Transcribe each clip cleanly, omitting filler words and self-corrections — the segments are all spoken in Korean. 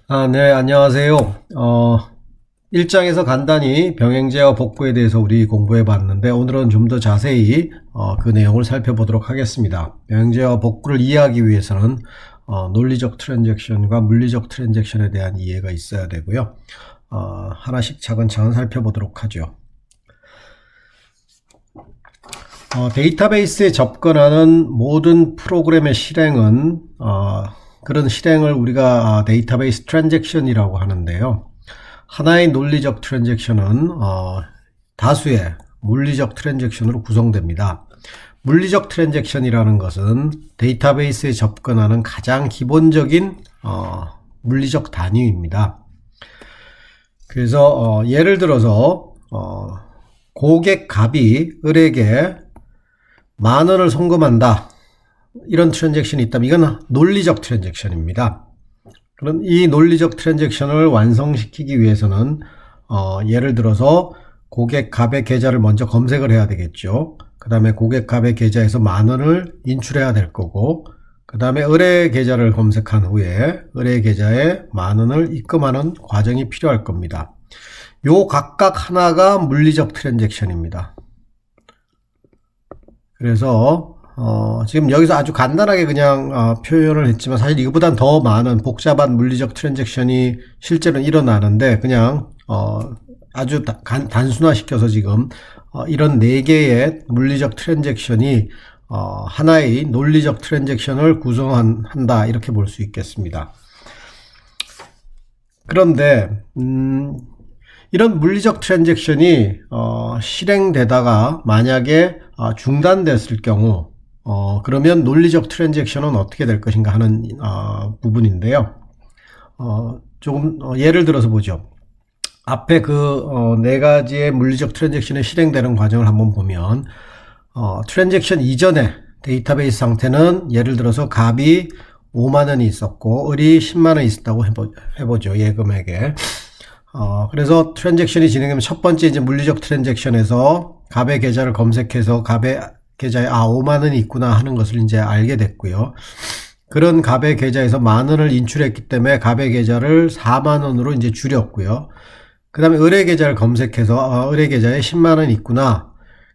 네, 안녕하세요. 1장에서 간단히 병행제와 복구에 대해서 우리 공부해 봤는데, 오늘은 좀 더 자세히 그 내용을 살펴보도록 하겠습니다. 병행제와 복구를 이해하기 위해서는 논리적 트랜잭션과 물리적 트랜잭션에 대한 이해가 있어야 되고요. 하나씩 차근차근 살펴보도록 하죠. 데이터베이스에 접근하는 모든 프로그램의 실행은 그런 실행을 우리가 데이터베이스 트랜잭션이라고 하는데요. 하나의 논리적 트랜잭션은 다수의 물리적 트랜잭션으로 구성됩니다. 물리적 트랜잭션이라는 것은 데이터베이스에 접근하는 가장 기본적인 물리적 단위입니다. 그래서 예를 들어서 고객 갑이 을에게 10,000원을 송금한다, 이런 트랜잭션이 있다면 이건 논리적 트랜잭션입니다. 그럼 이 논리적 트랜잭션을 완성시키기 위해서는 예를 들어서 고객 갑의 계좌를 먼저 검색을 해야 되겠죠. 그 다음에 고객 갑의 계좌에서 10,000원을 인출해야 될 거고, 그 다음에 을의 계좌를 검색한 후에 을의 계좌에 10,000원을 입금하는 과정이 필요할 겁니다. 요 각각 하나가 물리적 트랜잭션입니다. 그래서 지금 여기서 아주 간단하게 그냥 표현을 했지만, 사실 이거보단 더 많은 복잡한 물리적 트랜잭션이 실제로는 일어나는데, 그냥 아주 단순화시켜서 지금 이런 4개의 물리적 트랜잭션이 하나의 논리적 트랜잭션을 구성한다, 이렇게 볼 수 있겠습니다. 그런데 이런 물리적 트랜잭션이 실행되다가 만약에 중단됐을 경우 그러면 논리적 트랜잭션은 어떻게 될 것인가 하는 부분인데요. 조금 예를 들어서 보죠. 앞에 그 4가지의 물리적 트랜잭션이 실행되는 과정을 한번 보면, 트랜잭션 이전에 데이터베이스 상태는 예를 들어서 갑이 50,000원이 있었고 을이 100,000원이 있었다고 해보죠. 예금액에. 그래서 트랜잭션이 진행되면 첫 번째 이제 물리적 트랜잭션에서 갑의 계좌를 검색해서 갑의 계좌에 50,000원이 있구나 하는 것을 이제 알게 됐고요. 그런 갑의 계좌에서 10,000원을 인출했기 때문에 갑의 계좌를 40,000원으로 이제 줄였고요. 그 다음에 을의 계좌를 검색해서 을의 계좌에 100,000원 있구나.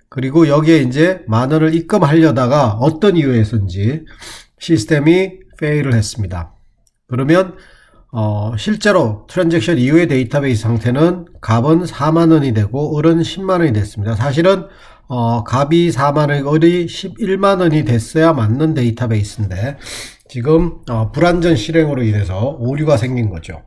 그리고 여기에 이제 10,000원을 입금하려다가 어떤 이유에서인지 시스템이 페일을 했습니다. 그러면 실제로 트랜잭션 이후의 데이터베이스 상태는 갑은 40,000원이 되고 을은 100,000원이 됐습니다. 사실은 갑이 40,000원, 을이 110,000원이 됐어야 맞는 데이터베이스인데 지금 불완전 실행으로 인해서 오류가 생긴 거죠.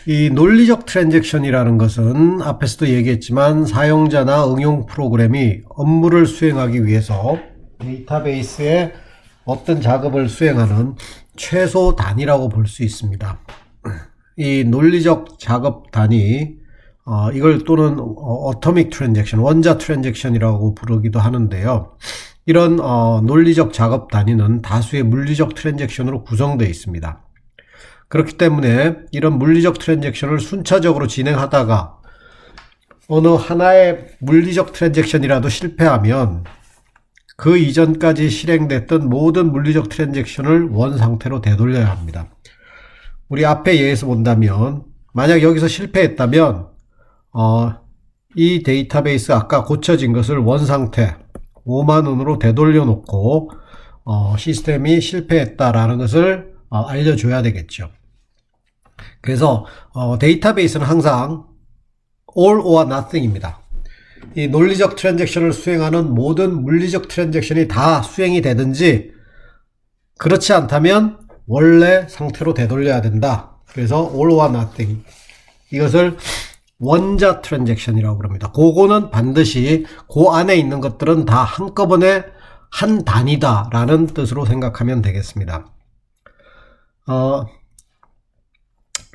이 논리적 트랜잭션이라는 것은 앞에서도 얘기했지만 사용자나 응용 프로그램이 업무를 수행하기 위해서 데이터베이스에 어떤 작업을 수행하는 최소 단위라고 볼 수 있습니다. 이 논리적 작업 단위, 이걸 또는 어토믹 트랜잭션, 원자 트랜잭션이라고 부르기도 하는데요. 이런 논리적 작업 단위는 다수의 물리적 트랜잭션으로 구성되어 있습니다. 그렇기 때문에 이런 물리적 트랜잭션을 순차적으로 진행하다가 어느 하나의 물리적 트랜잭션이라도 실패하면 그 이전까지 실행됐던 모든 물리적 트랜잭션을 원 상태로 되돌려야 합니다. 우리 앞에 예에서 본다면 만약 여기서 실패했다면 이 데이터베이스 아까 고쳐진 것을 원 상태 50,000원으로 되돌려 놓고 시스템이 실패했다라는 것을 알려줘야 되겠죠. 그래서 데이터베이스는 항상 all or nothing입니다. 이 논리적 트랜잭션을 수행하는 모든 물리적 트랜잭션이 다 수행이 되든지 그렇지 않다면 원래 상태로 되돌려야 된다. 그래서 all or nothing, 이것을 원자 트랜잭션이라고 그럽니다. 그거는 반드시 그 안에 있는 것들은 다 한꺼번에 한 단위다 라는 뜻으로 생각하면 되겠습니다.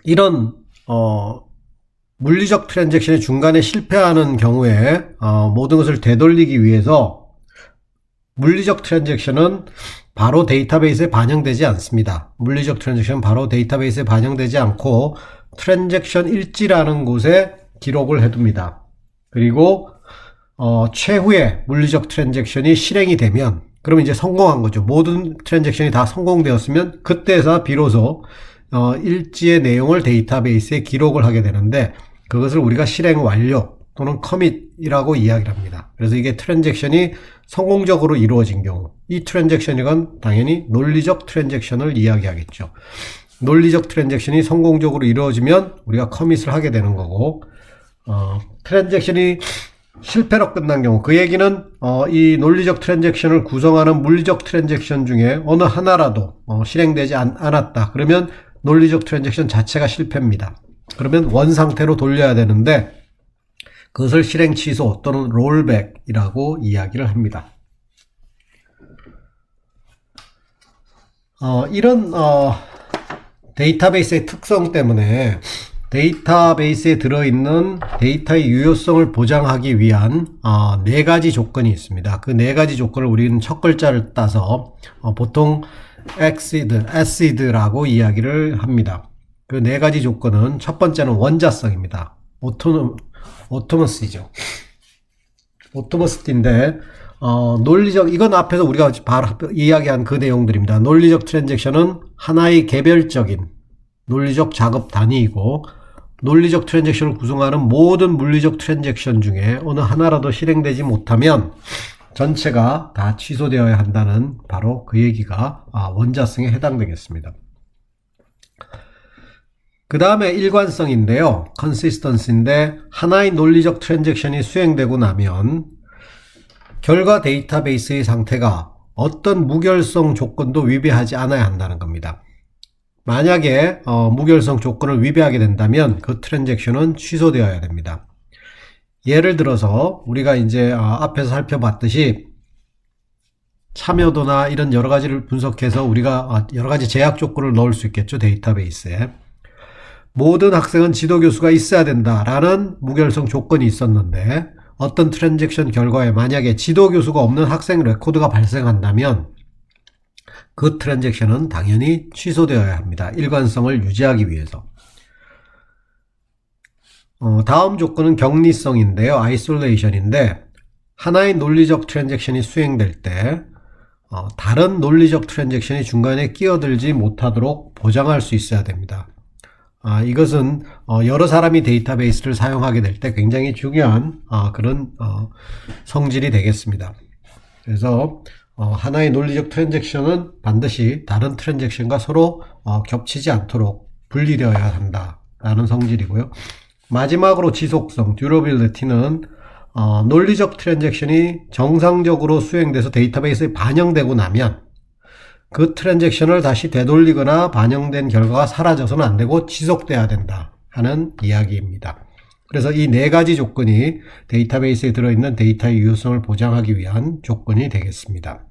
이런 물리적 트랜잭션이 중간에 실패하는 경우에 모든 것을 되돌리기 위해서 물리적 트랜잭션은 바로 데이터베이스에 반영되지 않습니다. 물리적 트랜잭션은 바로 데이터베이스에 반영되지 않고 트랜잭션 일지라는 곳에 기록을 해둡니다. 그리고 최후의 물리적 트랜잭션이 실행이 되면 그러면 이제 성공한 거죠. 모든 트랜잭션이 다 성공되었으면 그때서 비로소 일지의 내용을 데이터베이스에 기록을 하게 되는데, 그것을 우리가 실행 완료 또는 커밋이라고 이야기를 합니다. 그래서 이게 트랜잭션이 성공적으로 이루어진 경우, 이 트랜잭션이건 당연히 논리적 트랜잭션을 이야기하겠죠. 논리적 트랜잭션이 성공적으로 이루어지면 우리가 커밋을 하게 되는 거고, 트랜잭션이 실패로 끝난 경우, 그 얘기는 이 논리적 트랜잭션을 구성하는 물리적 트랜잭션 중에 어느 하나라도 실행되지 않았다. 그러면 논리적 트랜잭션 자체가 실패입니다. 그러면 원상태로 돌려야 되는데, 그것을 실행 취소 또는 롤백이라고 이야기를 합니다. 이런 데이터베이스의 특성 때문에 데이터베이스에 들어있는 데이터의 유효성을 보장하기 위한 4가지 조건이 있습니다. 그 4가지 조건을 우리는 첫 글자를 따서 보통 ACID라고 이야기를 합니다. 그 4가지 조건은, 첫 번째는 원자성입니다. 오토머스이죠. 오토머스인데 논리적, 이건 앞에서 우리가 바로 이야기한 그 내용들입니다. 논리적 트랜잭션은 하나의 개별적인 논리적 작업 단위이고, 논리적 트랜잭션을 구성하는 모든 물리적 트랜잭션 중에 어느 하나라도 실행되지 못하면 전체가 다 취소되어야 한다는, 바로 그 얘기가 원자성에 해당되겠습니다. 그 다음에 일관성인데요. consistency인데, 하나의 논리적 트랜잭션이 수행되고 나면 결과 데이터베이스의 상태가 어떤 무결성 조건도 위배하지 않아야 한다는 겁니다. 만약에 무결성 조건을 위배하게 된다면 그 트랜잭션은 취소되어야 됩니다. 예를 들어서 우리가 이제 앞에서 살펴봤듯이 참여도나 이런 여러 가지를 분석해서 우리가 여러 가지 제약 조건을 넣을 수 있겠죠, 데이터베이스에. 모든 학생은 지도교수가 있어야 된다라는 무결성 조건이 있었는데, 어떤 트랜잭션 결과에 만약에 지도교수가 없는 학생 레코드가 발생한다면 그 트랜잭션은 당연히 취소되어야 합니다. 일관성을 유지하기 위해서. 다음 조건은 격리성인데요. 아이솔레이션인데, 하나의 논리적 트랜잭션이 수행될 때 다른 논리적 트랜잭션이 중간에 끼어들지 못하도록 보장할 수 있어야 됩니다. 이것은 여러 사람이 데이터베이스를 사용하게 될 때 굉장히 중요한 그런 성질이 되겠습니다. 그래서 하나의 논리적 트랜잭션은 반드시 다른 트랜잭션과 서로 겹치지 않도록 분리되어야 한다라는 성질이고요. 마지막으로 지속성, 듀러빌리티는 논리적 트랜잭션이 정상적으로 수행돼서 데이터베이스에 반영되고 나면 그 트랜잭션을 다시 되돌리거나 반영된 결과가 사라져서는 안 되고 지속돼야 된다 하는 이야기입니다. 그래서 이 4가지 조건이 데이터베이스에 들어있는 데이터의 유효성을 보장하기 위한 조건이 되겠습니다.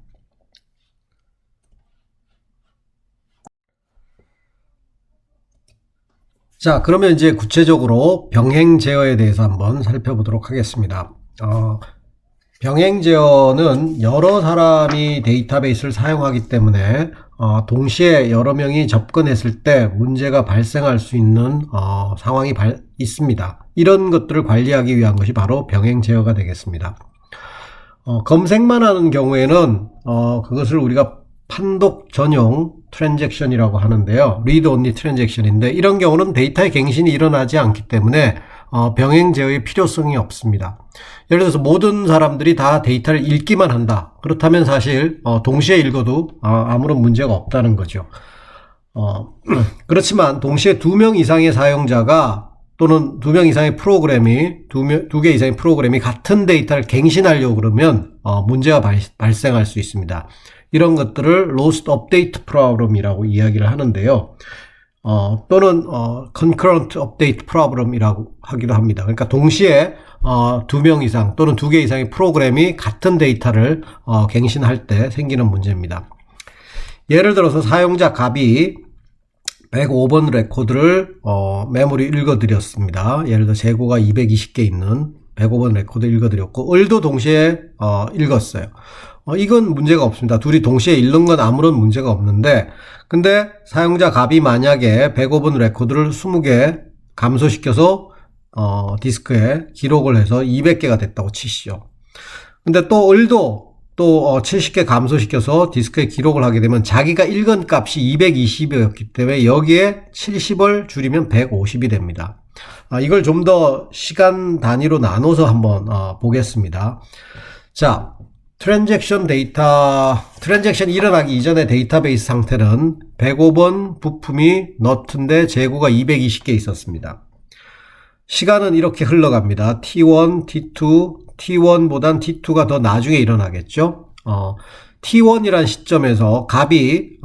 자, 그러면 이제 구체적으로 병행 제어에 대해서 한번 살펴보도록 하겠습니다. 병행 제어는 여러 사람이 데이터베이스를 사용하기 때문에 동시에 여러 명이 접근했을 때 문제가 발생할 수 있는 상황이 있습니다. 이런 것들을 관리하기 위한 것이 바로 병행 제어가 되겠습니다. 검색만 하는 경우에는 그것을 우리가 판독 전용 트랜잭션이라고 하는데요. 리드 온리 트랜잭션인데, 이런 경우는 데이터의 갱신이 일어나지 않기 때문에 병행 제어의 필요성이 없습니다. 예를 들어서 모든 사람들이 다 데이터를 읽기만 한다. 그렇다면 사실 동시에 읽어도 아무런 문제가 없다는 거죠. 그렇지만 동시에 2명 이상의 사용자가 또는 2명 이상의 프로그램이, 2개 이상의 프로그램이 같은 데이터를 갱신하려고 그러면 문제가 발생할 수 있습니다. 이런 것들을 Lost Update Problem이라고 이야기를 하는데요. 또는 Concurrent Update Problem이라고 하기도 합니다. 그러니까 동시에 2명 이상 또는 2개 이상의 프로그램이 같은 데이터를 갱신할 때 생기는 문제입니다. 예를 들어서 사용자 갑이 105번 레코드를 메모리 읽어드렸습니다. 예를 들어 재고가 220개 있는 105번 레코드 읽어드렸고, 을도 동시에 읽었어요. 이건 문제가 없습니다. 둘이 동시에 읽는 건 아무런 문제가 없는데, 근데 사용자 갑이 만약에 105번 레코드를 20개 감소시켜서 디스크에 기록을 해서 200개가 됐다고 치시죠. 근데 또 을도 또 70개 감소시켜서 디스크에 기록을 하게 되면 자기가 읽은 값이 220이었기 때문에 여기에 70을 줄이면 150이 됩니다. 이걸 좀 더 시간 단위로 나눠서 한번 보겠습니다. 자, 트랜잭션이 일어나기 이전의 데이터베이스 상태는 105번 부품이 너트인데 재고가 220개 있었습니다. 시간은 이렇게 흘러갑니다. T1, T2, T1보단 T2가 더 나중에 일어나겠죠. T1이란 시점에서 값이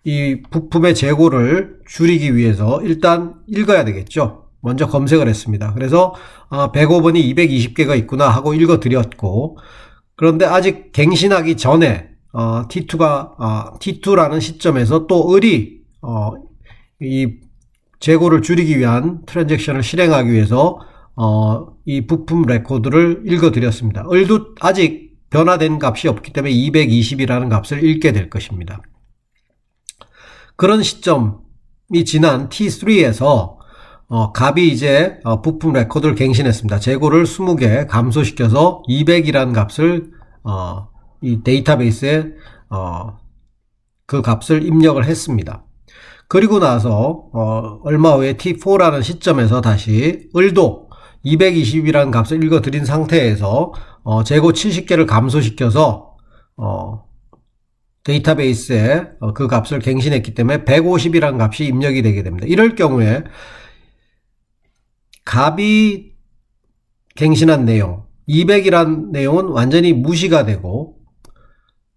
이 부품의 재고를 줄이기 위해서 일단 읽어야 되겠죠. 먼저 검색을 했습니다. 그래서 105번이 220개가 있구나 하고 읽어드렸고, 그런데 아직 갱신하기 전에 T2라는 시점에서 또 을이 이 재고를 줄이기 위한 트랜잭션을 실행하기 위해서 이 부품 레코드를 읽어드렸습니다. 을도 아직 변화된 값이 없기 때문에 220이라는 값을 읽게 될 것입니다. 그런 시점이 지난 T3에서 값이 이제 부품 레코드를 갱신했습니다. 재고를 20개 감소시켜서 200이라는 값을 이 데이터베이스에 그 값을 입력을 했습니다. 그리고 나서 얼마 후에 T4라는 시점에서 다시 을도 220이라는 값을 읽어드린 상태에서 재고 70개를 감소시켜서 데이터베이스에 그 값을 갱신했기 때문에 150이라는 값이 입력이 되게 됩니다. 이럴 경우에 값이 갱신한 내용 200이라는 내용은 완전히 무시가 되고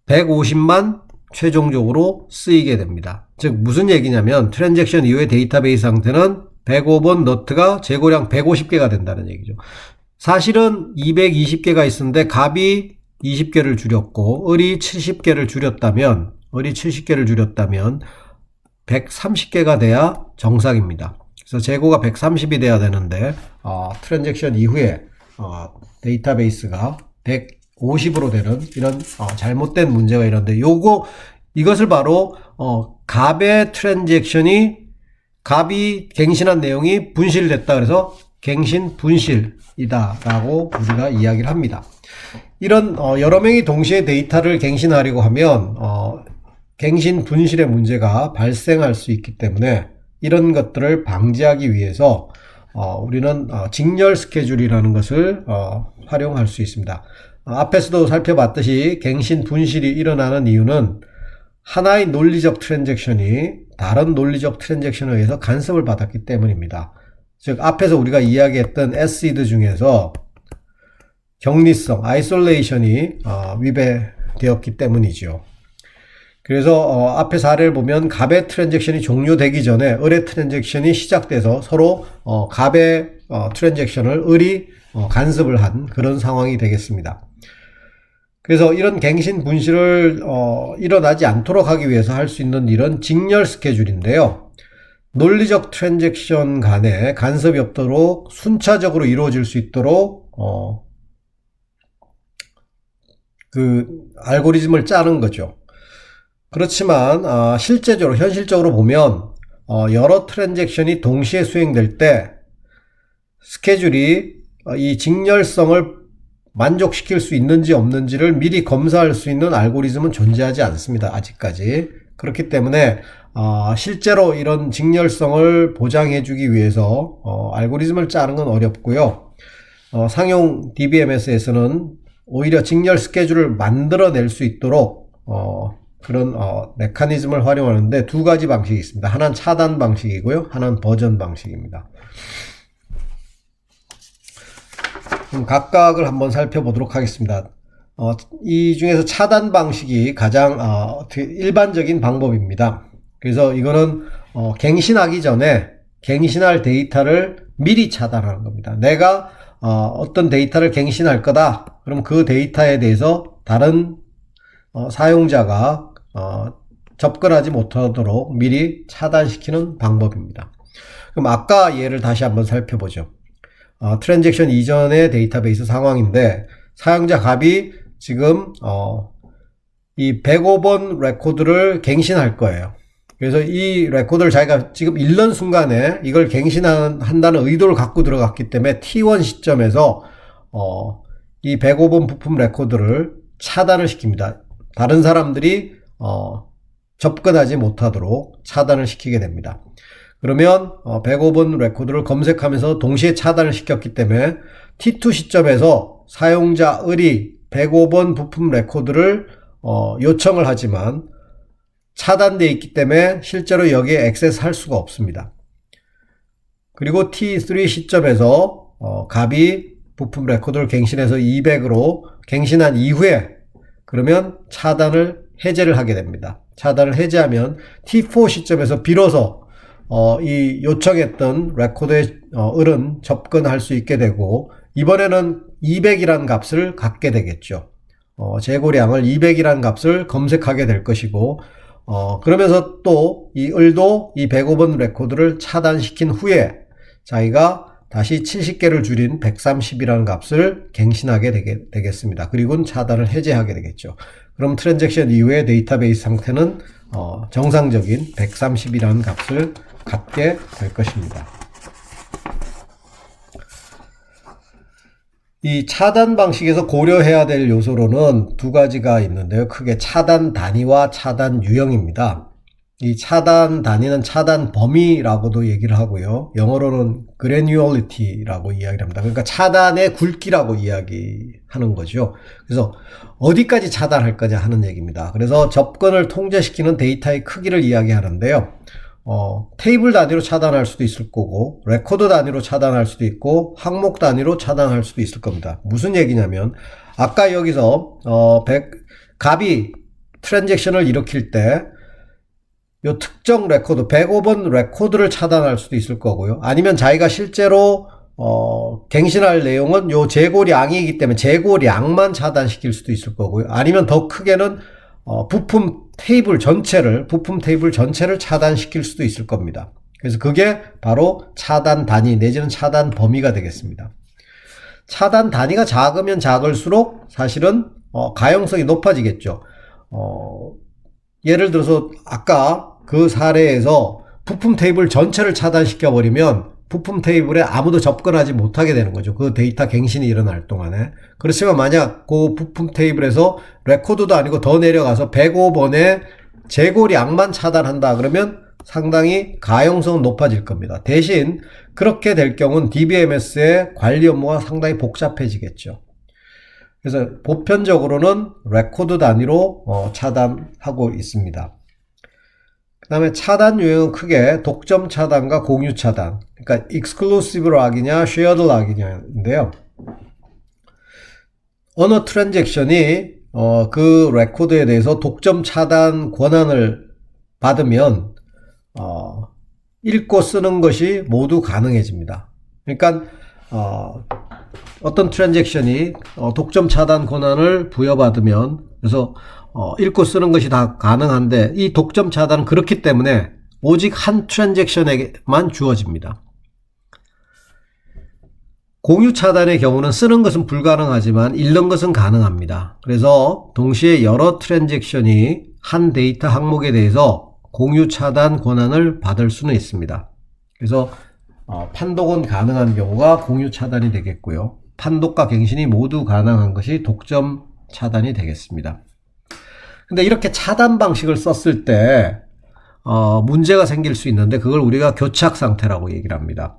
150만 최종적으로 쓰이게 됩니다. 즉 무슨 얘기냐면 트랜잭션 이후의 데이터베이스 상태는 105번 너트가 재고량 150개가 된다는 얘기죠. 사실은 220개가 있었는데 값이 20개를 줄였고 을이 70개를 줄였다면 130개가 돼야 정상입니다. 그래서 재고가 130이 돼야 되는데 트랜잭션 이후에 데이터베이스가 150으로 되는 이런 잘못된 문제가 있는데 이것을 바로 값의 트랜잭션이 값이 갱신한 내용이 분실됐다 그래서 갱신 분실이다 라고 우리가 이야기를 합니다. 이런 여러 명이 동시에 데이터를 갱신하려고 하면 갱신 분실의 문제가 발생할 수 있기 때문에 이런 것들을 방지하기 위해서 우리는 직렬 스케줄이라는 것을 활용할 수 있습니다. 앞에서도 살펴봤듯이 갱신 분실이 일어나는 이유는 하나의 논리적 트랜잭션이 다른 논리적 트랜잭션에 의해서 간섭을 받았기 때문입니다. 즉 앞에서 우리가 이야기했던 SID 중에서 격리성, 아이솔레이션이 위배되었기 때문이죠. 그래서 앞에 사례를 보면 값의 트랜잭션이 종료되기 전에 을의 트랜잭션이 시작돼서 서로 값의 트랜잭션을 을이 간섭을 한 그런 상황이 되겠습니다. 그래서 이런 갱신 분실을 일어나지 않도록 하기 위해서 할 수 있는 이런 직렬 스케줄인데요. 논리적 트랜잭션 간에 간섭이 없도록 순차적으로 이루어질 수 있도록 그 알고리즘을 짜는 거죠. 그렇지만 현실적으로 보면 여러 트랜잭션이 동시에 수행될 때 스케줄이 이 직렬성을 만족시킬 수 있는지 없는지를 미리 검사할 수 있는 알고리즘은 존재하지 않습니다. 아직까지. 그렇기 때문에 실제로 이런 직렬성을 보장해 주기 위해서 알고리즘을 짜는 건 어렵고요. 상용 DBMS에서는 오히려 직렬 스케줄을 만들어낼 수 있도록 그런 메커니즘을 활용하는데 두 가지 방식이 있습니다. 하나는 차단 방식이고요. 하나는 버전 방식입니다. 그럼 각각을 한번 살펴보도록 하겠습니다. 이 중에서 차단 방식이 가장 일반적인 방법입니다. 그래서 이거는 갱신하기 전에 갱신할 데이터를 미리 차단하는 겁니다. 내가 어떤 데이터를 갱신할 거다. 그럼 그 데이터에 대해서 다른 사용자가 접근하지 못하도록 미리 차단시키는 방법입니다. 그럼 아까 예를 다시 한번 살펴보죠. 트랜잭션 이전의 데이터베이스 상황인데 사용자 값이 지금 이 105번 레코드를 갱신할 거예요. 그래서 이 레코드를 자기가 지금 읽는 순간에 이걸 갱신한다는 의도를 갖고 들어갔기 때문에 T1 시점에서 이 105번 부품 레코드를 차단을 시킵니다. 다른 사람들이 접근하지 못하도록 차단을 시키게 됩니다. 그러면 105번 레코드를 검색하면서 동시에 차단을 시켰기 때문에 T2 시점에서 사용자 을이 105번 부품 레코드를 요청을 하지만 차단되어 있기 때문에 실제로 여기에 액세스 할 수가 없습니다. 그리고 T3 시점에서 갑이 부품 레코드를 갱신해서 200으로 갱신한 이후에 그러면 차단을 해제를 하게 됩니다. 차단을 해제하면 T4 시점에서 비로소 이 요청했던 레코드의 을은 접근할 수 있게 되고 이번에는 200이라는 값을 갖게 되겠죠. 재고량을 200이라는 값을 검색하게 될 것이고 그러면서 또 이 을도 이 105번 레코드를 차단시킨 후에 자기가 다시 70개를 줄인 130이라는 값을 갱신하게 되겠습니다. 그리고는 차단을 해제하게 되겠죠. 그럼 트랜잭션 이후에 데이터베이스 상태는 정상적인 130이라는 값을 갖게 될 것입니다. 이 차단 방식에서 고려해야 될 요소로는 두 가지가 있는데요. 크게 차단 단위와 차단 유형입니다. 이 차단 단위는 차단 범위라고도 얘기를 하고요. 영어로는 granularity라고 이야기를 합니다. 그러니까 차단의 굵기라고 이야기하는 거죠. 그래서 어디까지 차단할 거냐 하는 얘기입니다. 그래서 접근을 통제시키는 데이터의 크기를 이야기하는데요. 테이블 단위로 차단할 수도 있을 거고 레코드 단위로 차단할 수도 있고 항목 단위로 차단할 수도 있을 겁니다. 무슨 얘기냐면 아까 여기서 갑이 트랜잭션을 일으킬 때 요 특정 레코드 105번 레코드를 차단할 수도 있을 거고요. 아니면 자기가 실제로 갱신할 내용은 요 재고량이기 때문에 재고량만 차단시킬 수도 있을 거고요. 아니면 더 크게는 부품 테이블 전체를 차단시킬 수도 있을 겁니다. 그래서 그게 바로 차단 단위 내지는 차단 범위가 되겠습니다. 차단 단위가 작으면 작을수록 사실은 가용성이 높아지겠죠. 예를 들어서 아까 그 사례에서 부품 테이블 전체를 차단시켜 버리면 부품 테이블에 아무도 접근하지 못하게 되는 거죠. 그 데이터 갱신이 일어날 동안에. 그렇지만 만약 그 부품 테이블에서 레코드도 아니고 더 내려가서 105번의 재고량만 차단한다 그러면 상당히 가용성은 높아질 겁니다. 대신 그렇게 될 경우는 DBMS의 관리 업무가 상당히 복잡해지겠죠. 그래서 보편적으로는 레코드 단위로 차단하고 있습니다. 그 다음에 차단 유형은 크게 독점 차단과 공유 차단, 그러니까 exclusive 락이냐 shared 락이냐인데요. 어느 트랜잭션이 그 레코드에 대해서 독점 차단 권한을 받으면 읽고 쓰는 것이 모두 가능해집니다. 그러니까 어떤 트랜잭션이 독점 차단 권한을 부여받으면 그래서 읽고 쓰는 것이 다 가능한데 이 독점 차단은 그렇기 때문에 오직 한 트랜잭션에게만 주어집니다. 공유 차단의 경우는 쓰는 것은 불가능하지만 읽는 것은 가능합니다. 그래서 동시에 여러 트랜잭션이 한 데이터 항목에 대해서 공유 차단 권한을 받을 수는 있습니다. 그래서 판독은 가능한 경우가 공유 차단이 되겠고요. 판독과 갱신이 모두 가능한 것이 독점 차단이 되겠습니다. 근데 이렇게 차단 방식을 썼을 때 문제가 생길 수 있는데 그걸 우리가 교착 상태라고 얘기를 합니다.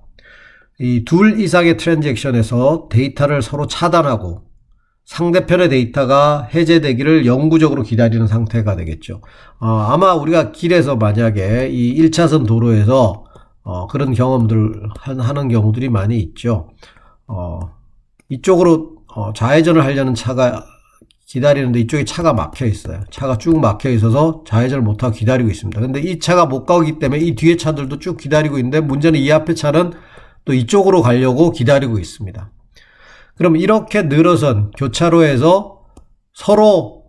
이 둘 이상의 트랜잭션에서 데이터를 서로 차단하고 상대편의 데이터가 해제되기를 영구적으로 기다리는 상태가 되겠죠. 아마 우리가 길에서 만약에 이 1차선 도로에서 그런 경험들 하는 경우들이 많이 있죠. 이쪽으로 좌회전을 하려는 차가 기다리는데 이쪽에 차가 막혀 있어요. 차가 쭉 막혀 있어서 좌회전을 못하고 기다리고 있습니다. 근데 이 차가 못 가기 때문에 이 뒤에 차들도 쭉 기다리고 있는데 문제는 이 앞에 차는 또 이쪽으로 가려고 기다리고 있습니다. 그럼 이렇게 늘어선 교차로에서 서로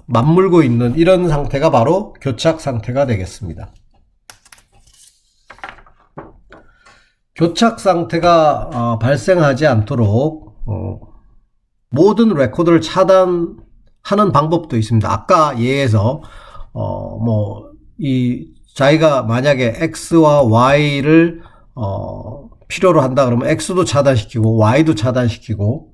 맞물고 있는 이런 상태가 바로 교착 상태가 되겠습니다. 교착 상태가 발생하지 않도록 모든 레코드를 차단하는 방법도 있습니다. 아까 예에서 자기가 만약에 X와 Y를 필요로 한다 그러면 X도 차단시키고 Y도 차단시키고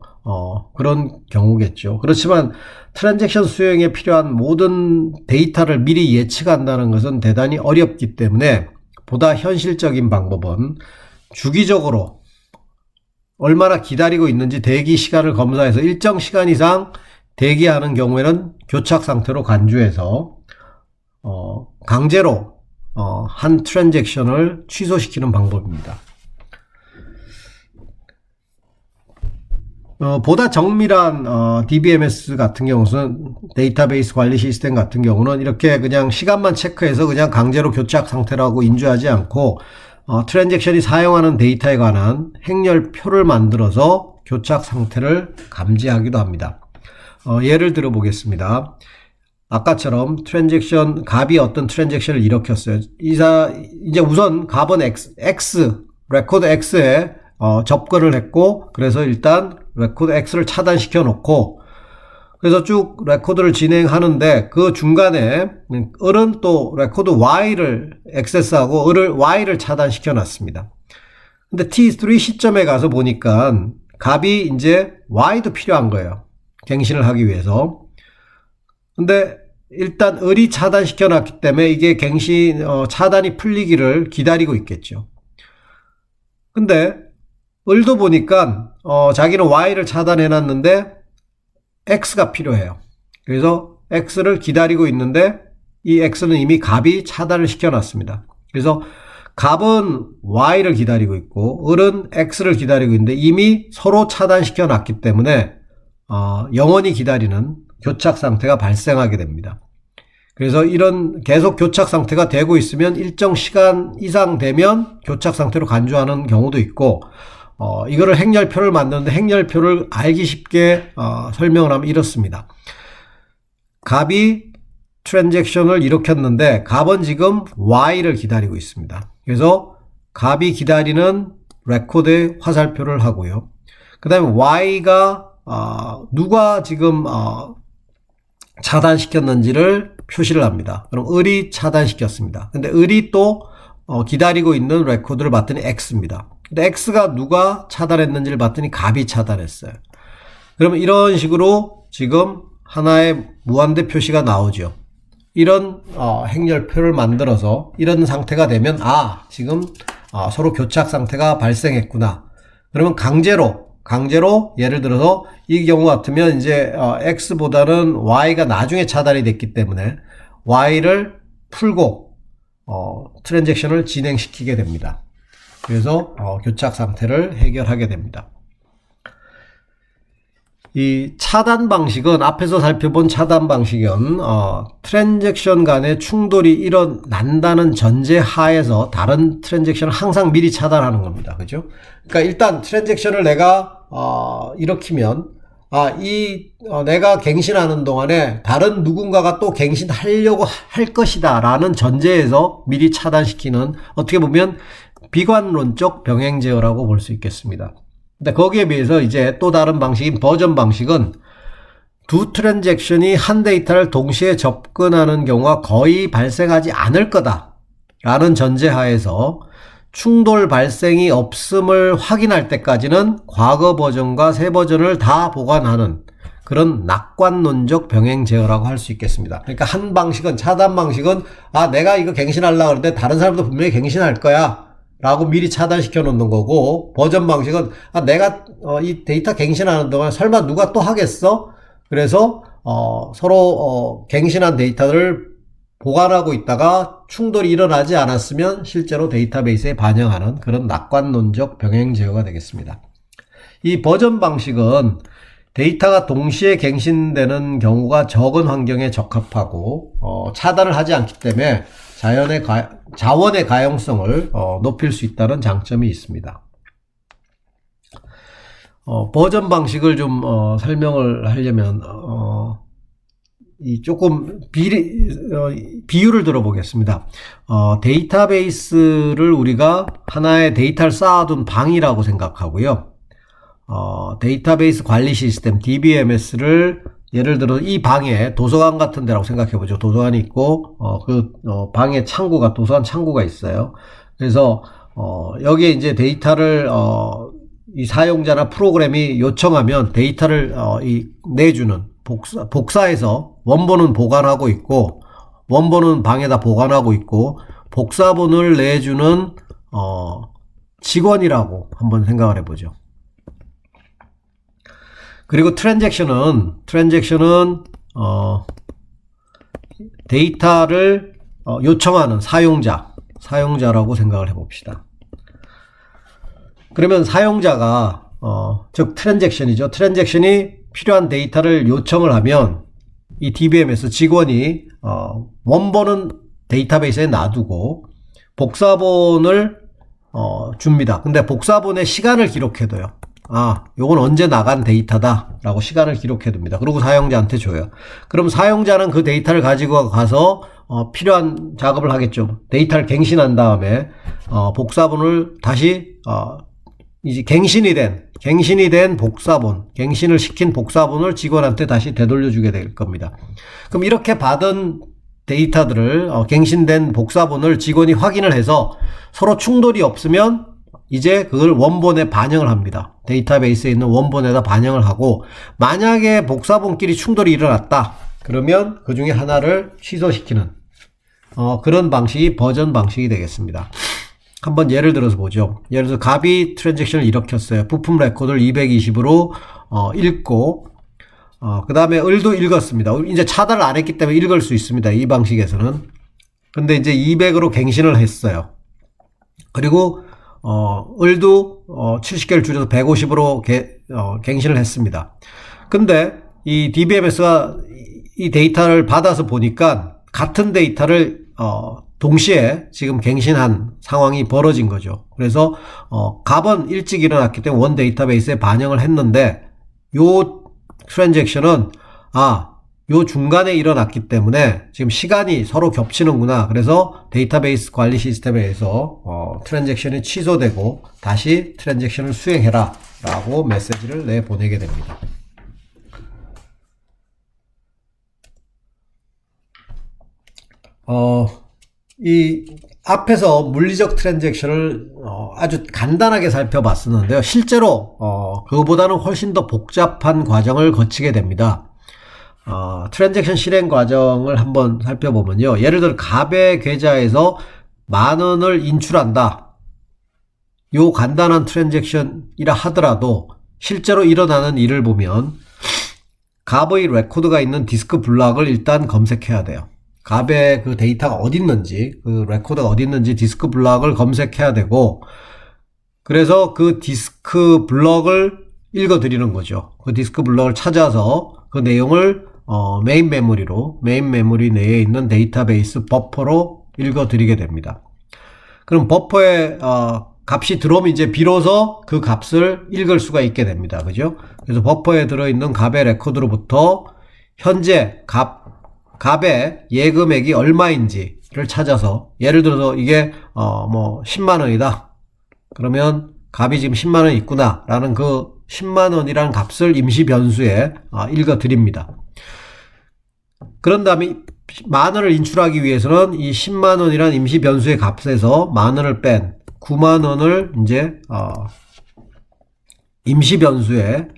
그런 경우겠죠. 그렇지만 트랜잭션 수행에 필요한 모든 데이터를 미리 예측한다는 것은 대단히 어렵기 때문에 보다 현실적인 방법은 주기적으로 얼마나 기다리고 있는지 대기 시간을 검사해서 일정 시간 이상 대기하는 경우에는 교착 상태로 간주해서 강제로 한 트랜잭션을 취소시키는 방법입니다. 보다 정밀한 DBMS 같은 경우는 데이터베이스 관리 시스템 같은 경우는 이렇게 그냥 시간만 체크해서 그냥 강제로 교착 상태라고 인주하지 않고 트랜잭션이 사용하는 데이터에 관한 행렬표를 만들어서 교착 상태를 감지하기도 합니다. 예를 들어 보겠습니다. 아까처럼 트랜잭션, 갑이 어떤 트랜잭션을 일으켰어요. 이제 우선 갑은 레코드 X에 접근을 했고, 그래서 일단 레코드 X를 차단시켜 놓고, 그래서 쭉 레코드를 진행하는데 그 중간에 을은 또 레코드 Y를 액세스하고 을을 Y를 차단시켜 놨습니다. 근데 T3 시점에 가서 보니까 갑이 이제 Y도 필요한 거예요. 갱신을 하기 위해서. 근데 일단 을이 차단시켜 놨기 때문에 이게 차단이 풀리기를 기다리고 있겠죠. 근데 을도 보니까 자기는 Y를 차단해 놨는데 X가 필요해요. 그래서 X를 기다리고 있는데 이 X는 이미 갑이 차단을 시켜 놨습니다. 그래서 갑은 Y를 기다리고 있고 을은 X를 기다리고 있는데 이미 서로 차단시켜 놨기 때문에 영원히 기다리는 교착 상태가 발생하게 됩니다. 그래서 이런 계속 교착 상태가 되고 있으면 일정 시간 이상 되면 교착 상태로 간주하는 경우도 있고, 이거를 행렬표를 만드는데 행렬표를 알기 쉽게 설명을 하면 이렇습니다. 갑이 트랜잭션을 일으켰는데 갑은 지금 Y를 기다리고 있습니다. 그래서 갑이 기다리는 레코드에 화살표를 하고요. 그 다음에 Y가 누가 지금 차단시켰는지를 표시를 합니다. 그럼 을이 차단시켰습니다. 근데 을이 또 기다리고 있는 레코드를 봤더니 X입니다. 근데 X가 누가 차단했는지를 봤더니 갑이 차단했어요. 그러면 이런 식으로 지금 하나의 무한대 표시가 나오죠. 이런 행렬표를 만들어서 이런 상태가 되면 지금 서로 교착 상태가 발생했구나. 그러면 강제로 예를 들어서 이 경우 같으면 이제 X보다는 Y가 나중에 차단이 됐기 때문에 Y를 풀고 트랜잭션을 진행시키게 됩니다. 그래서 교착 상태를 해결하게 됩니다. 이 차단 방식은 앞에서 살펴본 차단 방식은 트랜잭션 간의 충돌이 일어난다는 전제 하에서 다른 트랜잭션을 항상 미리 차단하는 겁니다. 그죠? 그러니까 일단 트랜잭션을 내가 일으키면 내가 갱신하는 동안에 다른 누군가가 또 갱신하려고 할 것이다 라는 전제에서 미리 차단시키는, 어떻게 보면 비관론적 병행 제어라고 볼 수 있겠습니다. 근데 거기에 비해서 이제 또 다른 방식인 버전 방식은 두 트랜잭션이 한 데이터를 동시에 접근하는 경우가 거의 발생하지 않을 거다 라는 전제하에서 충돌 발생이 없음을 확인할 때까지는 과거 버전과 새 버전을 다 보관하는 그런 낙관론적 병행 제어라고 할 수 있겠습니다. 그러니까 한 방식은, 차단 방식은 내가 이거 갱신하려고 하는데 다른 사람도 분명히 갱신할 거야 라고 미리 차단시켜 놓는 거고, 버전 방식은 내가 이 데이터 갱신하는 동안 설마 누가 또 하겠어? 그래서 서로 갱신한 데이터를 보관하고 있다가 충돌이 일어나지 않았으면 실제로 데이터베이스에 반영하는 그런 낙관론적 병행 제어가 되겠습니다. 이 버전 방식은 데이터가 동시에 갱신되는 경우가 적은 환경에 적합하고 차단을 하지 않기 때문에 자원의 가용성을 높일 수 있다는 장점이 있습니다. 버전 방식을 좀 설명을 하려면 조금 비유를 들어보겠습니다. 데이터베이스를 우리가 하나의 데이터를 쌓아둔 방이라고 생각하고요. 데이터베이스 관리 시스템 DBMS를 예를 들어 이 방에 도서관 같은 데라고 생각해 보죠. 도서관이 있고 방에 도서관 창구가 있어요. 그래서 여기에 이제 데이터를 이 사용자나 프로그램이 요청하면 데이터를 내주는 복사해서 원본은 보관하고 있고 원본은 방에다 보관하고 있고 복사본을 내주는 직원이라고 한번 생각을 해보죠. 그리고 트랜잭션은 데이터를 요청하는 사용자라고 생각을 해봅시다. 그러면 사용자가 즉 트랜잭션이죠. 트랜잭션이 필요한 데이터를 요청을 하면 이 DBMS 직원이 원본은 데이터베이스에 놔두고 복사본을 줍니다. 근데 복사본의 시간을 기록해둬요. 요건 언제 나간 데이터다 라고 시간을 기록해둡니다. 그리고 사용자한테 줘요. 그럼 사용자는 그 데이터를 가지고 가서 필요한 작업을 하겠죠. 데이터를 갱신한 다음에 복사본을 다시 이제 갱신이 된 복사본, 갱신을 시킨 복사본을 직원한테 다시 되돌려 주게 될 겁니다. 그럼 이렇게 받은 데이터들을 갱신된 복사본을 직원이 확인을 해서 서로 충돌이 없으면 이제 그걸 원본에 반영을 합니다. 데이터베이스에 있는 원본에다 반영을 하고 만약에 복사본끼리 충돌이 일어났다 그러면 그 중에 하나를 취소시키는 그런 방식이 버전 방식이 되겠습니다. 한번 예를 들어서 보죠. 예를 들어서 갑이 트랜잭션을 일으켰어요. 부품 레코드를 220으로 읽고 그 다음에 을도 읽었습니다. 이제 차단을 안 했기 때문에 읽을 수 있습니다. 이 방식에서는. 근데 이제 200으로 갱신을 했어요. 그리고 을도 70개를 줄여서 150으로 갱신을 했습니다. 근데 이 DBMS가 이 데이터를 받아서 보니까 같은 데이터를 동시에 지금 갱신한 상황이 벌어진 거죠. 그래서 갑은 일찍 일어났기 때문에 원 데이터베이스에 반영을 했는데 요 트랜잭션은 요 중간에 일어났기 때문에 지금 시간이 서로 겹치는구나. 그래서 데이터베이스 관리 시스템에서 트랜잭션이 취소되고 다시 트랜잭션을 수행해라 라고 메시지를 내보내게 됩니다. 이 앞에서 물리적 트랜잭션을 아주 간단하게 살펴봤었는데요. 실제로 그거보다는 훨씬 더 복잡한 과정을 거치게 됩니다. 트랜잭션 실행 과정을 한번 살펴보면요. 예를 들어 갑의 계좌에서 10,000원을 인출한다. 요 간단한 트랜잭션이라 하더라도 실제로 일어나는 일을 보면 갑의 레코드가 있는 디스크 블록을 일단 검색해야 돼요. 갑의 그 데이터가 어디 있는지, 그 레코드가 어디 있는지 디스크 블록을 검색해야 되고, 그래서 그 디스크 블록을 읽어 드리는 거죠. 그 디스크 블록을 찾아서 그 내용을 메인 메모리 내에 있는 데이터베이스 버퍼로 읽어 드리게 됩니다. 그럼 버퍼에 값이 들어오면 이제 비로소 그 값을 읽을 수가 있게 됩니다. 그죠? 그래서 버퍼에 들어있는 갑의 레코드로부터 현재 갑의 예금액이 얼마인지를 찾아서, 예를 들어서 이게 10만원이다. 그러면 갑이 지금 10만원 있구나 라는 그 10만원이라는 값을 임시 변수에 읽어 드립니다. 그런 다음에 만원을 인출하기 위해서는 이 10만원이라는 임시 변수의 값에서 만원을 뺀 9만원을 이제 임시 변수의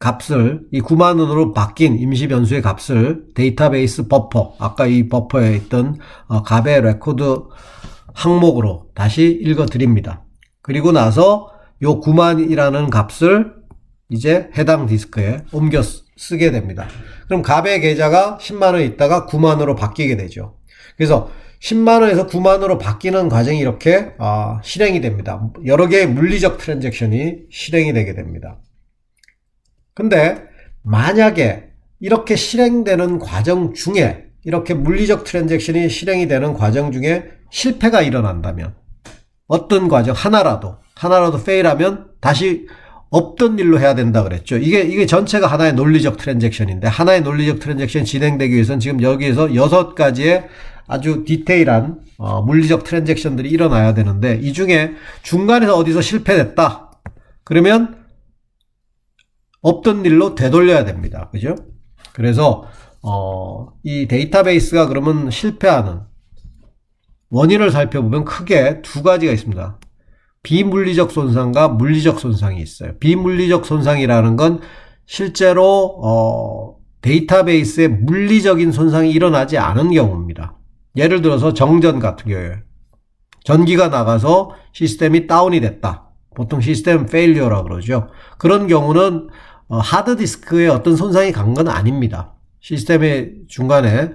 값을, 이 9만원으로 바뀐 임시 변수의 값을 데이터베이스 버퍼, 아까 이 버퍼에 있던 갑의 레코드 항목으로 다시 읽어 드립니다. 그리고 나서 요 9만이라는 값을 이제 해당 디스크에 옮겨 쓰게 됩니다. 그럼 갑의 계좌가 10만원 있다가 9만원으로 바뀌게 되죠. 그래서 10만원에서 9만원으로 바뀌는 과정이 이렇게 실행이 됩니다. 여러 개의 물리적 트랜잭션이 실행이 되게 됩니다. 근데 만약에 이렇게 실행되는 과정 중에, 이렇게 물리적 트랜잭션이 실행이 되는 과정 중에 실패가 일어난다면, 어떤 과정 하나라도 페일하면 다시 없던 일로 해야 된다 그랬죠. 이게 전체가 하나의 논리적 트랜잭션인데, 하나의 논리적 트랜잭션이 진행되기 위해서는 지금 여기에서 6가지의 아주 디테일한 물리적 트랜잭션들이 일어나야 되는데, 이 중에 중간에서 어디서 실패됐다 그러면 없던 일로 되돌려야 됩니다. 그죠? 그래서 이 데이터베이스가 그러면 실패하는 원인을 살펴보면 크게 두 가지가 있습니다. 비물리적 손상과 물리적 손상이 있어요. 비물리적 손상이라는 건 실제로 데이터베이스에 물리적인 손상이 일어나지 않은 경우입니다. 예를 들어서 정전 같은 경우에 전기가 나가서 시스템이 다운이 됐다. 보통 시스템 페일리어라고 그러죠. 그런 경우는 하드디스크에 어떤 손상이 간 건 아닙니다. 시스템의 중간에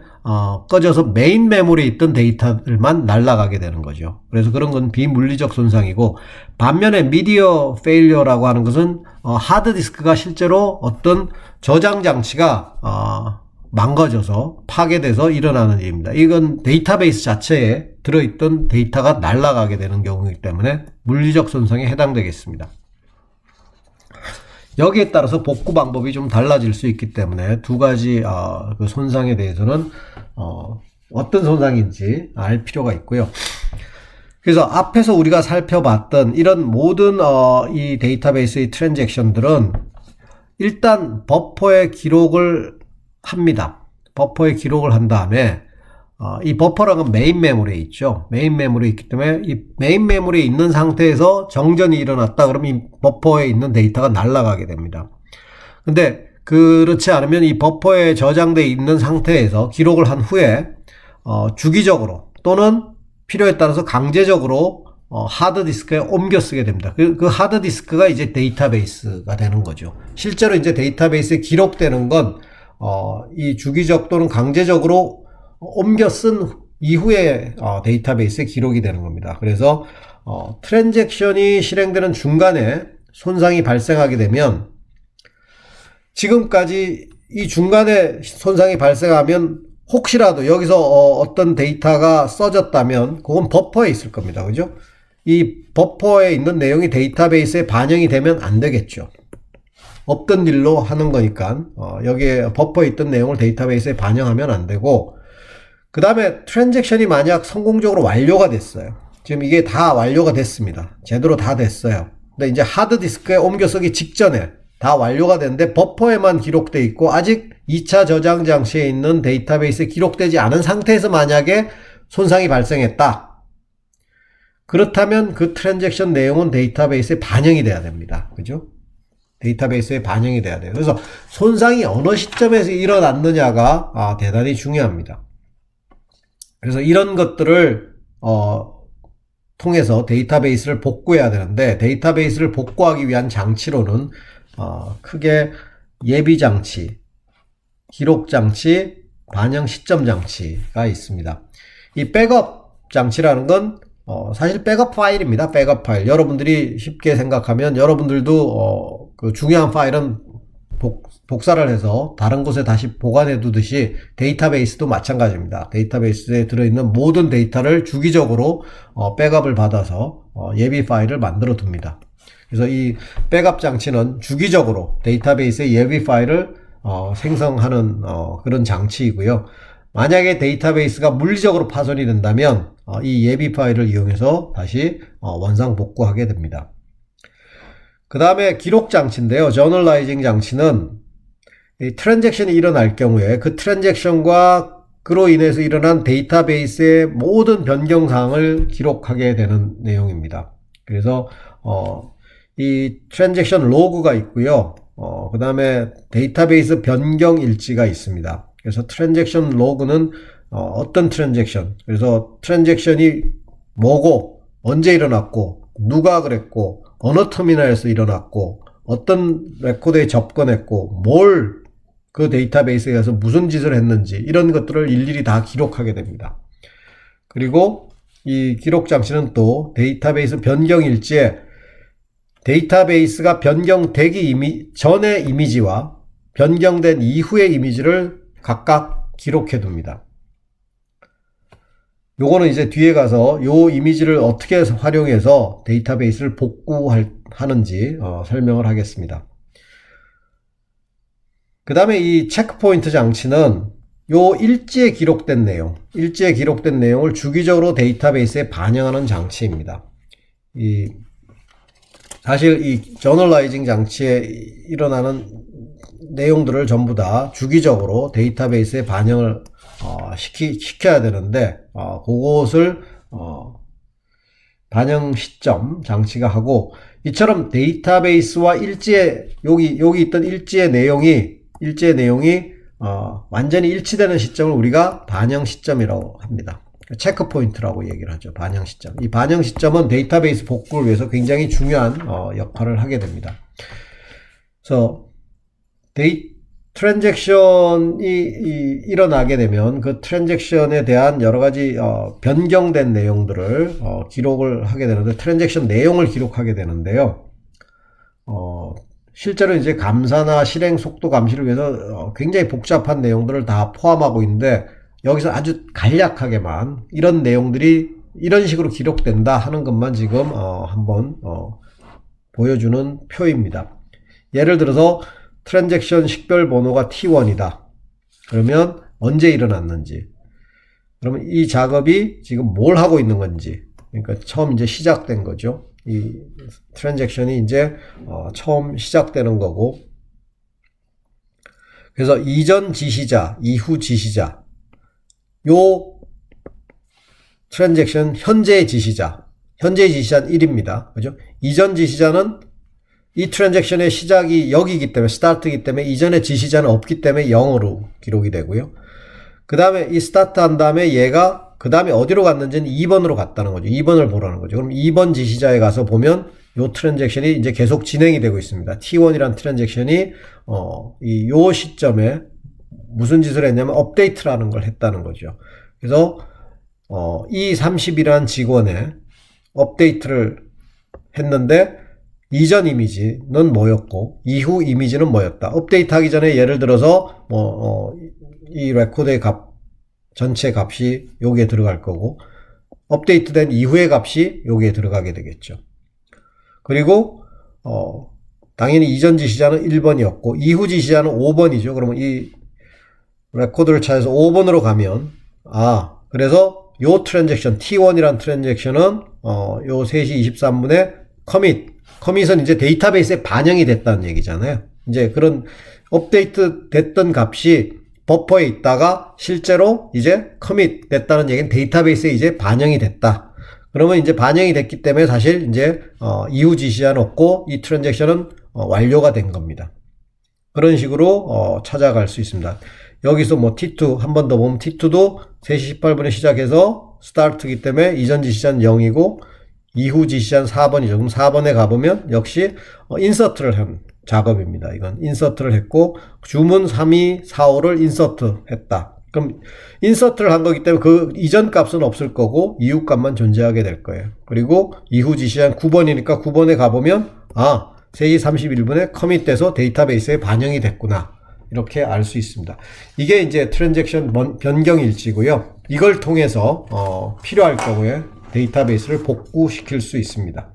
꺼져서 메인 메모리에 있던 데이터들만 날아가게 되는 거죠. 그래서 그런 건 비물리적 손상이고, 반면에 미디어 페일리어라고 하는 것은 하드디스크가 실제로 어떤 저장 장치가 망가져서 파괴돼서 일어나는 일입니다. 이건 데이터베이스 자체에 들어있던 데이터가 날아가게 되는 경우이기 때문에 물리적 손상에 해당되겠습니다. 여기에 따라서 복구 방법이 좀 달라질 수 있기 때문에 두 가지 그 손상에 대해서는 어떤 손상인지 알 필요가 있고요. 그래서 앞에서 우리가 살펴봤던 이런 모든 이 데이터베이스의 트랜잭션들은 일단 버퍼에 기록을 합니다. 버퍼에 기록을 한 다음에 이 버퍼라는 건 메인 메모리에 있죠. 메인 메모리에 있기 때문에 이 메인 메모리에 있는 상태에서 정전이 일어났다 그러면 이 버퍼에 있는 데이터가 날아가게 됩니다. 근데 그렇지 않으면 이 버퍼에 저장되어 있는 상태에서 기록을 한 후에 주기적으로 또는 필요에 따라서 강제적으로 하드디스크에 옮겨 쓰게 됩니다. 그 하드디스크가 이제 데이터베이스가 되는 거죠. 실제로 이제 데이터베이스에 기록되는 건 이 주기적 또는 강제적으로 옮겨 쓴 이후에 데이터베이스에 기록이 되는 겁니다. 그래서 트랜잭션이 실행되는 중간에 손상이 발생하게 되면, 지금까지 이 중간에 손상이 발생하면 혹시라도 여기서 어떤 데이터가 써졌다면 그건 버퍼에 있을 겁니다. 그죠? 이 버퍼에 있는 내용이 데이터베이스에 반영이 되면 안 되겠죠. 없던 일로 하는 거니까 여기에 버퍼에 있던 내용을 데이터베이스에 반영하면 안 되고, 그 다음에 트랜잭션이 만약 성공적으로 완료가 됐어요. 지금 이게 다 완료가 됐습니다. 제대로 다 됐어요. 근데 이제 하드디스크에 옮겨 쓰기 직전에 다 완료가 됐는데 버퍼에만 기록되어 있고 아직 2차 저장 장치에 있는 데이터베이스에 기록되지 않은 상태에서 만약에 손상이 발생했다. 그렇다면 그 트랜잭션 내용은 데이터베이스에 반영이 돼야 됩니다. 그죠? 데이터베이스에 반영이 돼야 돼요. 그래서 손상이 어느 시점에서 일어났느냐가 대단히 중요합니다. 그래서 이런 것들을 통해서 데이터베이스를 복구해야 되는데, 데이터베이스를 복구하기 위한 장치로는 크게 예비장치, 기록장치, 반영 시점 장치가 있습니다. 이 백업 장치라는 건 사실 백업 파일입니다. 백업 파일. 여러분들이 쉽게 생각하면 여러분들도 그 중요한 파일은 복사를 해서 다른 곳에 다시 보관해 두듯이 데이터베이스도 마찬가지입니다. 데이터베이스에 들어있는 모든 데이터를 주기적으로 백업을 받아서 예비 파일을 만들어 둡니다. 그래서 이 백업 장치는 주기적으로 데이터베이스의 예비 파일을 생성하는 그런 장치이고요. 만약에 데이터베이스가 물리적으로 파손이 된다면 이 예비 파일을 이용해서 다시 원상 복구하게 됩니다. 그 다음에 기록 장치인데요. 저널라이징 장치는 이 트랜잭션이 일어날 경우에 그 트랜잭션과 그로 인해서 일어난 데이터베이스의 모든 변경사항을 기록하게 되는 내용입니다. 그래서 이 트랜잭션 로그가 있고요. 그 다음에 데이터베이스 변경 일지가 있습니다. 그래서 트랜잭션 로그는 어떤 트랜잭션, 그래서 트랜잭션이 뭐고 언제 일어났고 누가 그랬고 어느 터미널에서 일어났고 어떤 레코드에 접근했고 뭘 그 데이터베이스에 가서 무슨 짓을 했는지 이런 것들을 일일이 다 기록하게 됩니다. 그리고 이 기록 장치는 또 데이터베이스 변경 일지에 데이터베이스가 변경되기 전의 이미지와 변경된 이후의 이미지를 각각 기록해 둡니다. 요거는 이제 뒤에 가서 요 이미지를 어떻게 활용해서 데이터베이스를 복구하는지 설명을 하겠습니다. 그 다음에 이 체크포인트 장치는 요 일지에 기록된 내용을 주기적으로 데이터베이스에 반영하는 장치입니다. 사실 이 저널라이징 장치에 일어나는 내용들을 전부 다 주기적으로 데이터베이스에 반영을 시켜야 되는데 그것을 반영 시점 장치가 하고, 이처럼 데이터베이스와 일지의 여기 있던 일지의 내용이 완전히 일치되는 시점을 우리가 반영 시점이라고 합니다. 체크 포인트라고 얘기를 하죠. 반영 시점. 이 반영 시점은 데이터베이스 복구를 위해서 굉장히 중요한 역할을 하게 됩니다. 그래서 트랜잭션이 일어나게 되면 그 트랜잭션에 대한 여러 가지 변경된 내용들을 기록을 하게 되는데, 트랜잭션 내용을 기록하게 되는데요. 실제로 이제 감사나 실행 속도 감시를 위해서 굉장히 복잡한 내용들을 다 포함하고 있는데, 여기서 아주 간략하게만 이런 내용들이 이런 식으로 기록된다 하는 것만 지금 한번 보여주는 표입니다. 예를 들어서 트랜잭션 식별 번호가 T1이다. 그러면 언제 일어났는지, 그러면 이 작업이 지금 뭘 하고 있는 건지, 그러니까 처음 이제 시작된 거죠. 이 트랜잭션이 이제 처음 시작되는 거고, 그래서 이전 지시자, 이후 지시자, 요 트랜잭션 현재의 지시자는 1입니다. 그죠? 이전 지시자는 이 트랜잭션의 시작이 여기이기 때문에, 스타트이기 때문에 이전의 지시자는 없기 때문에 0으로 기록이 되고요. 그 다음에 이 스타트 한 다음에 얘가 그 다음에 어디로 갔는지는 2번으로 갔다는 거죠. 2번을 보라는 거죠. 그럼 2번 지시자에 가서 보면 요 트랜잭션이 이제 계속 진행이 되고 있습니다. T1이란 트랜잭션이 요 시점에 무슨 짓을 했냐면 업데이트라는 걸 했다는 거죠. 그래서 E30이라는 직원의 업데이트를 했는데, 이전 이미지는 뭐였고 이후 이미지는 뭐였다. 업데이트 하기 전에 예를 들어서 이 레코드의 값, 전체 값이 여기에 들어갈 거고, 업데이트된 이후의 값이 여기에 들어가게 되겠죠. 그리고 당연히 이전 지시자는 1번이었고 이후 지시자는 5번이죠. 그러면 이 레코드를 찾아서 5번으로 가면, 그래서 요 트랜잭션 T1이란 트랜잭션은 요 3시 23분에 커밋은 이제 데이터베이스에 반영이 됐다는 얘기잖아요. 이제 그런 업데이트 됐던 값이 버퍼에 있다가 실제로 이제 커밋 됐다는 얘기는 데이터베이스에 이제 반영이 됐다. 그러면 이제 반영이 됐기 때문에 사실 이제 이후 지시자는 없고 이 트랜잭션은 완료가 된 겁니다. 그런 식으로 찾아갈 수 있습니다. 여기서 뭐 T2 한 번 더 보면 T2도 3시 18분에 시작해서 스타트이기 때문에 이전 지시자는 0이고 이후 지시자는 4번이죠. 그럼 4번에 가보면 역시 인서트를 한 작업입니다. 이건 인서트를 했고, 주문 32, 45를 인서트 했다. 그럼 인서트를 한 거기 때문에 그 이전 값은 없을 거고 이후 값만 존재하게 될 거예요. 그리고 이후 지시자는 9번이니까 9번에 가보면 3시 31분에 커밋돼서 데이터베이스에 반영이 됐구나. 이렇게 알 수 있습니다. 이게 이제 트랜잭션 변경 일지고요. 이걸 통해서 필요할 경우에 데이터베이스를 복구시킬 수 있습니다.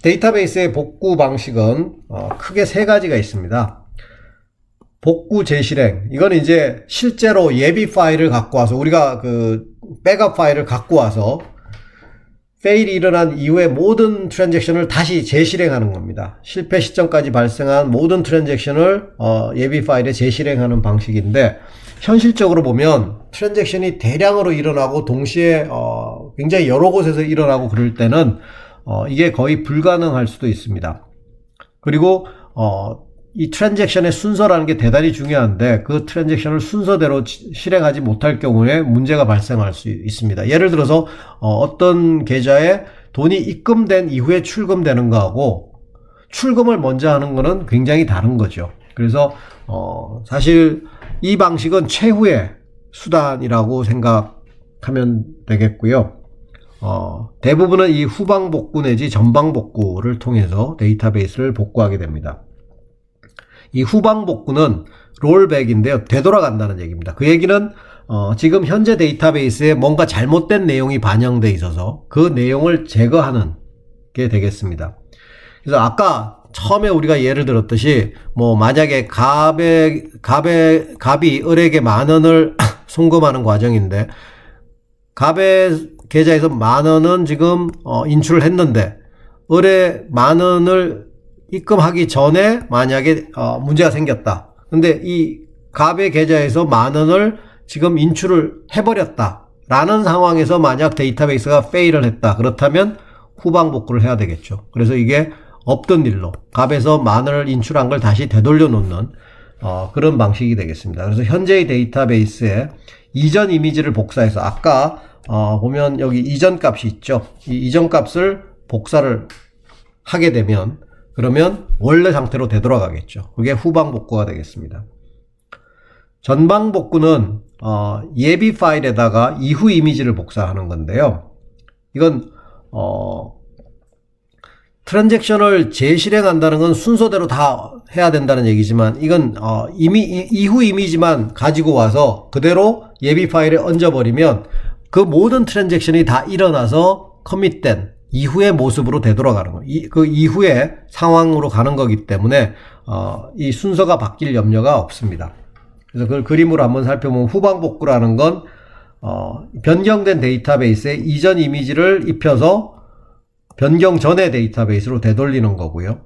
데이터베이스의 복구 방식은 크게 3가지가 있습니다. 복구 재실행, 이건 이제 실제로 예비 파일을 갖고 와서, 우리가 그 백업 파일을 갖고 와서 페일이 일어난 이후에 모든 트랜잭션을 다시 재실행하는 겁니다. 실패 시점까지 발생한 모든 트랜잭션을 예비 파일에 재실행하는 방식인데, 현실적으로 보면 트랜잭션이 대량으로 일어나고 동시에 굉장히 여러 곳에서 일어나고 그럴 때는 이게 거의 불가능할 수도 있습니다. 그리고 이 트랜잭션의 순서라는 게 대단히 중요한데, 그 트랜잭션을 순서대로 실행하지 못할 경우에 문제가 발생할 수 있습니다. 예를 들어서 어떤 계좌에 돈이 입금된 이후에 출금되는 거하고 출금을 먼저 하는 거는 굉장히 다른 거죠. 그래서 사실 이 방식은 최후의 수단이라고 생각하면 되겠고요. 대부분은 이 후방 복구 내지 전방 복구를 통해서 데이터베이스를 복구하게 됩니다. 이 후방 복구는 롤백인데요. 되돌아간다는 얘기입니다. 그 얘기는 지금 현재 데이터베이스에 뭔가 잘못된 내용이 반영되어 있어서 그 내용을 제거하는 게 되겠습니다. 그래서 아까 처음에 우리가 예를 들었듯이 뭐 만약에 갑이 을에게 10,000원을 송금하는 과정인데, 갑의 계좌에서 10,000원은 지금 인출을 했는데 을에 10,000원을 입금하기 전에 만약에 문제가 생겼다. 근데 이 갑의 계좌에서 10,000원을 지금 인출을 해버렸다. 라는 상황에서 만약 데이터베이스가 페일을 했다. 그렇다면 후방 복구를 해야 되겠죠. 그래서 이게 없던 일로 값에서 만을 인출한 걸 다시 되돌려 놓는 그런 방식이 되겠습니다. 그래서 현재의 데이터베이스에 이전 이미지를 복사해서 아까 보면 여기 이전 값이 있죠. 이 이전 값을 복사를 하게 되면 그러면 원래 상태로 되돌아가겠죠. 그게 후방 복구가 되겠습니다. 전방 복구는 예비 파일에다가 이후 이미지를 복사하는 건데요. 이건 트랜잭션을 재실행한다는 건 순서대로 다 해야 된다는 얘기지만 이건 이후 이미지만 가지고 와서 그대로 예비 파일에 얹어버리면 그 모든 트랜잭션이 다 일어나서 커밋된 이후의 모습으로 되돌아가는 거예요. 그 이후의 상황으로 가는 거기 때문에 이 순서가 바뀔 염려가 없습니다. 그래서 그걸 그림으로 한번 살펴보면 후방 복구라는 건 변경된 데이터베이스에 이전 이미지를 입혀서 변경 전의 데이터베이스로 되돌리는 거고요.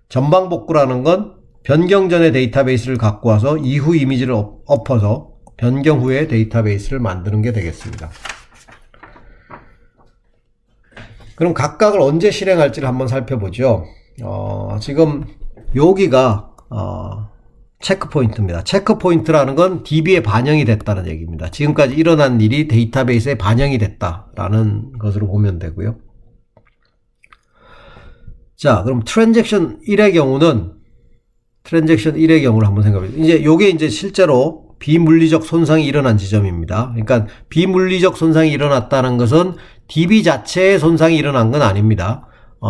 전방 복구라는 건 변경 전의 데이터베이스를 갖고 와서 이후 이미지를 엎어서 변경 후에 데이터베이스를 만드는 게 되겠습니다. 그럼 각각을 언제 실행할지를 한번 살펴보죠. 지금 여기가 체크포인트입니다. 체크포인트라는 건 DB에 반영이 됐다는 얘기입니다. 지금까지 일어난 일이 데이터베이스에 반영이 됐다라는 것으로 보면 되고요. 자, 그럼 트랜잭션 1의 경우는 한번 생각해 보죠. 이제 요게 이제 실제로 비물리적 손상이 일어난 지점입니다. 그러니까 비물리적 손상이 일어났다는 것은 DB 자체에 손상이 일어난 건 아닙니다.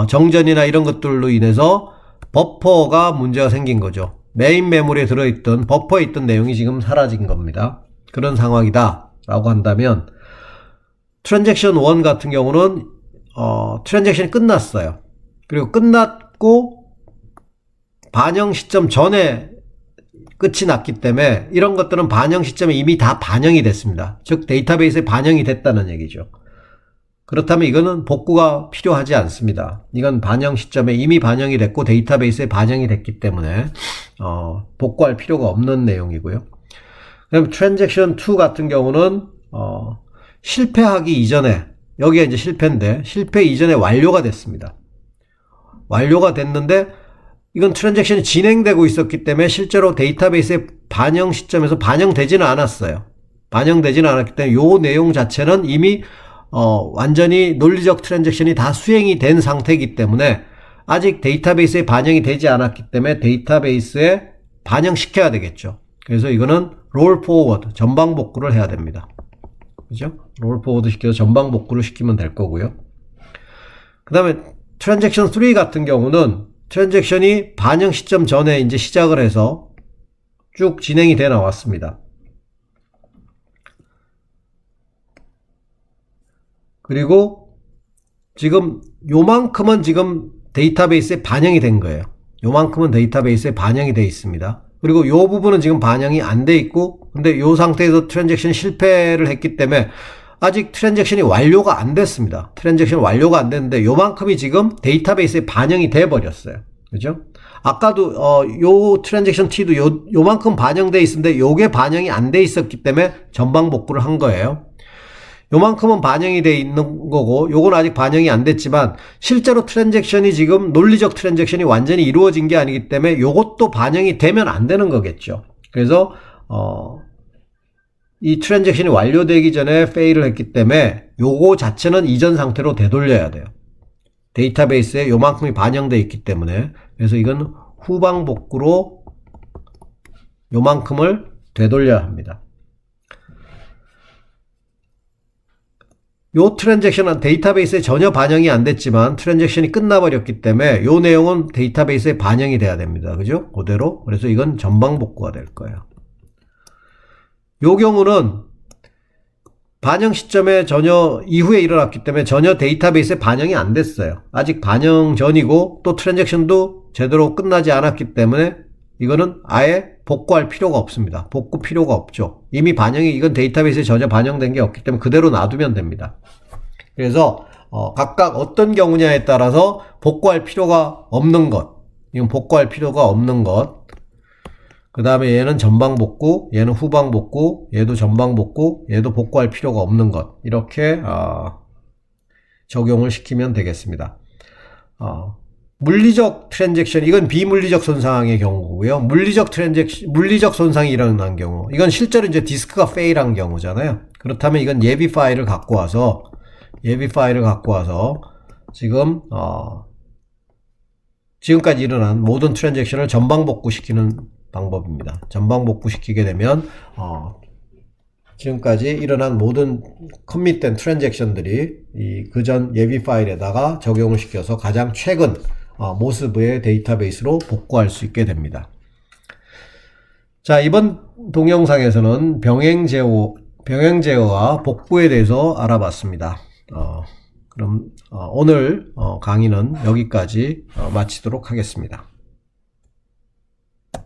정전이나 이런 것들로 인해서 버퍼가 문제가 생긴 거죠. 메인 메모리에 들어있던 버퍼에 있던 내용이 지금 사라진 겁니다. 그런 상황이다 라고 한다면 트랜잭션 1 같은 경우는 트랜잭션이 끝났어요. 그리고 끝났고 반영 시점 전에 끝이 났기 때문에 이런 것들은 반영 시점에 이미 다 반영이 됐습니다. 즉 데이터베이스에 반영이 됐다는 얘기죠. 그렇다면 이거는 복구가 필요하지 않습니다. 이건 반영 시점에 이미 반영이 됐고 데이터베이스에 반영이 됐기 때문에 복구할 필요가 없는 내용이고요. 그럼 트랜잭션 2 같은 경우는 실패하기 이전에 여기가 이제 실패인데 실패 이전에 완료가 됐습니다. 완료가 됐는데 이건 트랜잭션이 진행되고 있었기 때문에 실제로 데이터베이스의 반영 시점에서 반영되지는 않았어요. 반영되지는 않았기 때문에 이 내용 자체는 이미 완전히 논리적 트랜잭션이 다 수행이 된 상태이기 때문에 아직 데이터베이스에 반영이 되지 않았기 때문에 데이터베이스에 반영시켜야 되겠죠. 그래서 이거는 롤 포워드, 전방 복구를 해야 됩니다. 그죠? 롤 포워드 시켜서 전방 복구를 시키면 될 거고요. 그 다음에 트랜잭션 3 같은 경우는 트랜잭션이 반영 시점 전에 이제 시작을 해서 쭉 진행이 돼 나왔습니다. 그리고 지금 요만큼은 지금 데이터베이스에 반영이 된 거예요. 요만큼은 데이터베이스에 반영이 돼 있습니다. 그리고 요 부분은 지금 반영이 안 돼 있고 근데 요 상태에서 트랜잭션이 실패를 했기 때문에 아직 트랜잭션이 완료가 안 됐습니다. 트랜잭션 완료가 안 됐는데 요만큼이 지금 데이터베이스에 반영이 돼 버렸어요. 그죠? 아까도 요 트랜잭션 T도 요만큼 반영돼 있었는데 요게 반영이 안 돼 있었기 때문에 전방 복구를 한 거예요. 요만큼은 반영이 돼 있는 거고 요건 아직 반영이 안 됐지만 실제로 트랜잭션이 지금 논리적 트랜잭션이 완전히 이루어진 게 아니기 때문에 요것도 반영이 되면 안 되는 거겠죠. 그래서 이 트랜잭션이 완료되기 전에 페일을 했기 때문에 요거 자체는 이전 상태로 되돌려야 돼요. 데이터베이스에 요만큼이 반영되어 있기 때문에. 그래서 이건 후방 복구로 요만큼을 되돌려야 합니다. 요 트랜잭션은 데이터베이스에 전혀 반영이 안 됐지만 트랜잭션이 끝나버렸기 때문에 요 내용은 데이터베이스에 반영이 돼야 됩니다. 그죠? 그대로. 그래서 이건 전방 복구가 될 거예요. 요 경우는 반영 시점에 전혀 이후에 일어났기 때문에 전혀 데이터베이스에 반영이 안 됐어요. 아직 반영 전이고 또 트랜잭션도 제대로 끝나지 않았기 때문에 이거는 아예 복구할 필요가 없습니다. 복구 필요가 없죠. 이미 반영이 이건 데이터베이스에 전혀 반영된 게 없기 때문에 그대로 놔두면 됩니다. 그래서 각각 어떤 경우냐에 따라서 복구할 필요가 없는 것, 이건 복구할 필요가 없는 것. 그 다음에 얘는 전방 복구, 얘는 후방 복구, 얘도 전방 복구, 얘도 복구할 필요가 없는 것. 이렇게 적용을 시키면 되겠습니다. 물리적 트랜잭션, 이건 비물리적 손상의 경우고요. 물리적 손상이 일어난 경우, 이건 실제로 이제 디스크가 페일한 경우잖아요. 그렇다면 이건 예비 파일을 갖고 와서 지금 지금까지 일어난 모든 트랜잭션을 전방 복구시키는 방법입니다. 전방 복구시키게 되면 지금까지 일어난 모든 커밋된 트랜잭션들이 이 그전 예비 파일에다가 적용을 시켜서 가장 최근 모습의 데이터베이스로 복구할 수 있게 됩니다. 자, 이번 동영상에서는 병행 제어와 복구에 대해서 알아봤습니다. 그럼 오늘 강의는 여기까지 마치도록 하겠습니다.